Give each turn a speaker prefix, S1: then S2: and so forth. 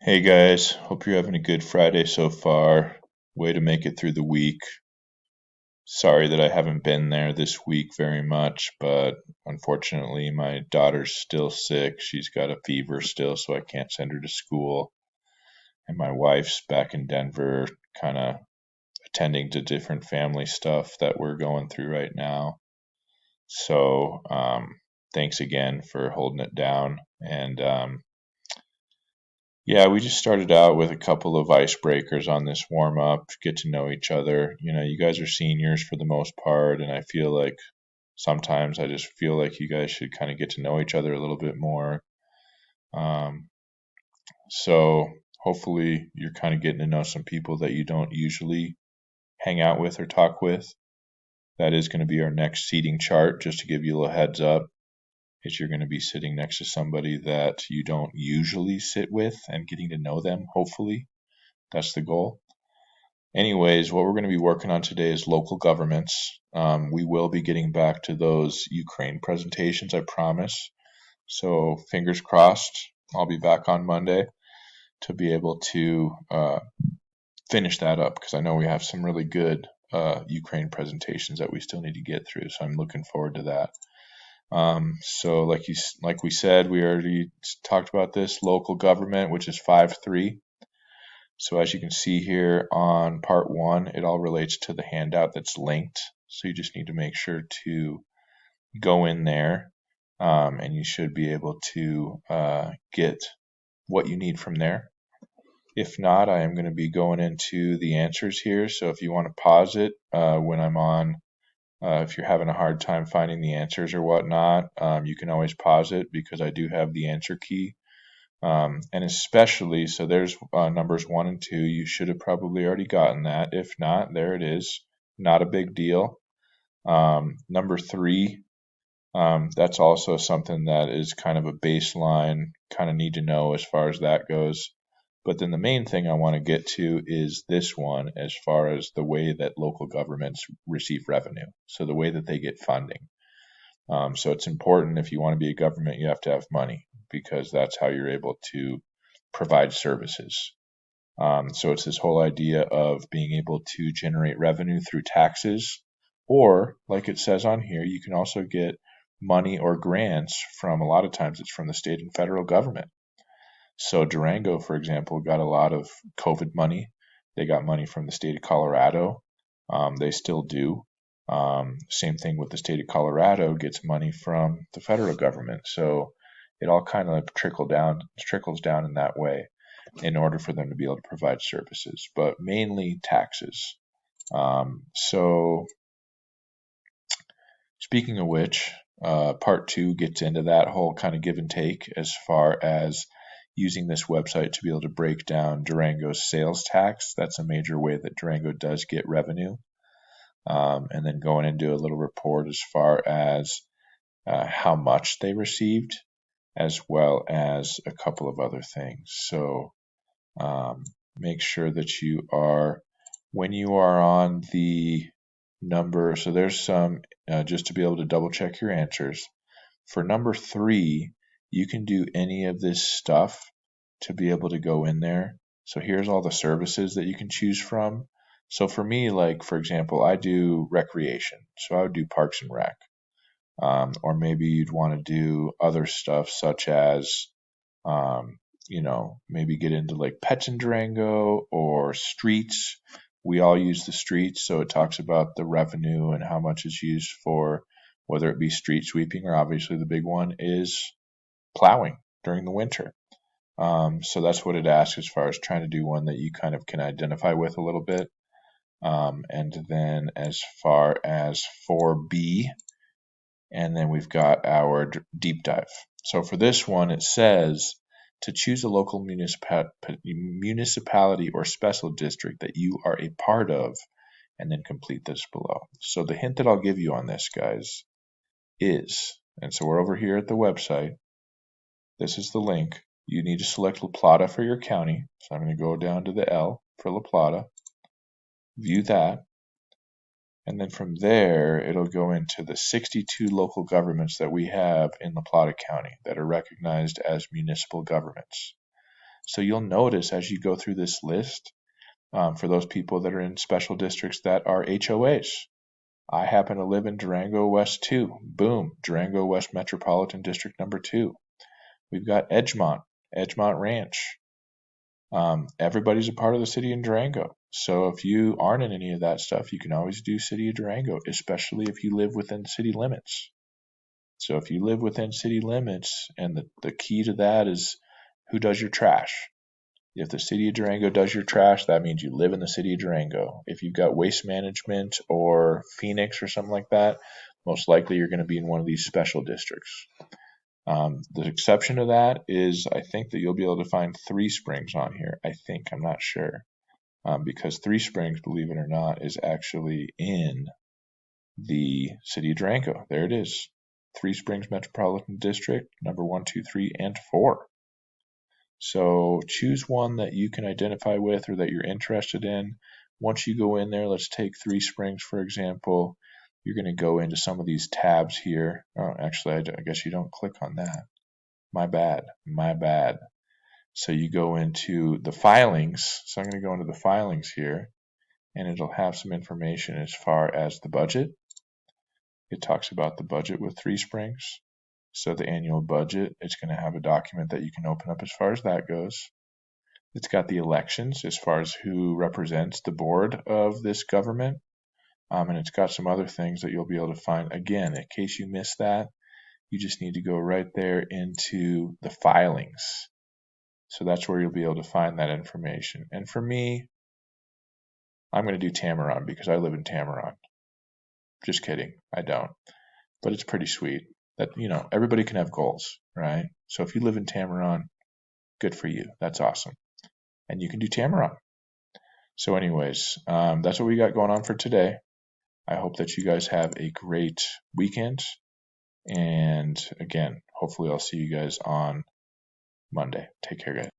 S1: Hey guys, hope you're having a good Friday so far. Way to make it through the week. Sorry that I haven't been there this week very much, but unfortunately my daughter's still sick. She's got a fever still, so I can't send her to school. And my wife's back in Denver, kind of attending to different family stuff that we're going through right now. So, thanks again for holding it down. And yeah, we just started out with a couple of icebreakers on this warm up, get to know each other. You guys are seniors for the most part, and I feel like sometimes I just feel like you guys should kind of get to know each other a little bit more. Um, so hopefully you're kind of getting to know some people that you don't usually hang out with or talk with. That is going to be our next seating chart, just to give you a little heads up. Is you're going to be sitting next to somebody that you don't usually sit with and getting to know them, hopefully. That's the goal. Anyways, what we're going to be working on today is local governments. We will be getting back to those Ukraine presentations, I promise. So fingers crossed, I'll be back on Monday to be able to finish that up because I know we have some really good Ukraine presentations that we still need to get through. So I'm looking forward to that. So like we said, we already talked about this local government, which is 5.3. So as you can see here on part 1, it all relates to the handout that's linked. So you just need to make sure to go in there, and you should be able to get what you need from there. If not, I am going to be going into the answers here. So if you want to pause it when I'm on, if you're having a hard time finding the answers or whatnot, you can always pause it because I do have the answer key. And especially, so there's numbers 1 and 2. You should have probably already gotten that. If not, there it is. Not a big deal. Number 3, that's also something that is kind of a baseline, kind of need to know as far as that goes. But then the main thing I want to get to is this one as far as the way that local governments receive revenue. So the way that they get funding. So it's important if you want to be a government, you have to have money because that's how you're able to provide services. So it's this whole idea of being able to generate revenue through taxes, or like it says on here, you can also get money or grants from, a lot of times it's from the state and federal government. So Durango, for example, got a lot of COVID money. They got money from the state of Colorado. They still do. Same thing with the state of Colorado gets money from the federal government. So it all kind of trickles down in that way in order for them to be able to provide services, but mainly taxes. So speaking of which, part 2 gets into that whole kind of give and take as far as using this website to be able to break down Durango's sales tax. That's a major way that Durango does get revenue. And then going into a little report as far as how much they received, as well as a couple of other things. So make sure that you are, when you are on the number, so there's some, just to be able to double check your answers. For number 3, you can do any of this stuff to be able to go in there. So here's all the services that you can choose from. So for me, like, for example, I do recreation. So I would do Parks and Rec. Or maybe you'd want to do other stuff such as, maybe get into like pets in Durango or streets. We all use the streets. So it talks about the revenue and how much is used for whether it be street sweeping or obviously the big one is plowing during the winter. So that's what it asks as far as trying to do one that you kind of can identify with a little bit. And then as far as 4B, and then we've got our deep dive. So for this one, it says to choose a local municipality or special district that you are a part of, and then complete this below. So the hint that I'll give you on this, guys, is, and so we're over here at the website. This is the link. You need to select La Plata for your county. So I'm going to go down to the L for La Plata, view that, and then from there, it'll go into the 62 local governments that we have in La Plata County that are recognized as municipal governments. So you'll notice as you go through this list, for those people that are in special districts that are HOAs. I happen to live in Durango West 2. Boom, Durango West Metropolitan District number 2. We've got Edgemont Ranch. Everybody's a part of the city of Durango. So if you aren't in any of that stuff, you can always do city of Durango, especially if you live within city limits. So if you live within city limits, and the key to that is who does your trash. If the city of Durango does your trash, that means you live in the city of Durango. If you've got waste management or Phoenix or something like that, most likely you're going to be in one of these special districts. The exception to that is I think that you'll be able to find Three Springs on here. I'm not sure. Because Three Springs, believe it or not, is actually in the city of Durango. There it is. Three Springs Metropolitan District, number 1, 2, 3, and 4. So choose one that you can identify with or that you're interested in. Once you go in there, let's take Three Springs, for example. You're going to go into some of these tabs here. Oh, actually, I guess you don't click on that. My bad. So you go into the filings. So I'm going to go into the filings here, and it'll have some information as far as the budget. It talks about the budget with Three Springs. So the annual budget, it's going to have a document that you can open up as far as that goes. It's got the elections as far as who represents the board of this government. And it's got some other things that you'll be able to find. Again, in case you missed that, you just need to go right there into the filings. So that's where you'll be able to find that information. And for me, I'm going to do Tamaron because I live in Tamaron. Just kidding, I don't. But it's pretty sweet that, everybody can have goals, right? So if you live in Tamaron, good for you. That's awesome. And you can do Tamaron. So anyways, that's what we got going on for today. I hope that you guys have a great weekend. And again, hopefully I'll see you guys on Monday. Take care, guys.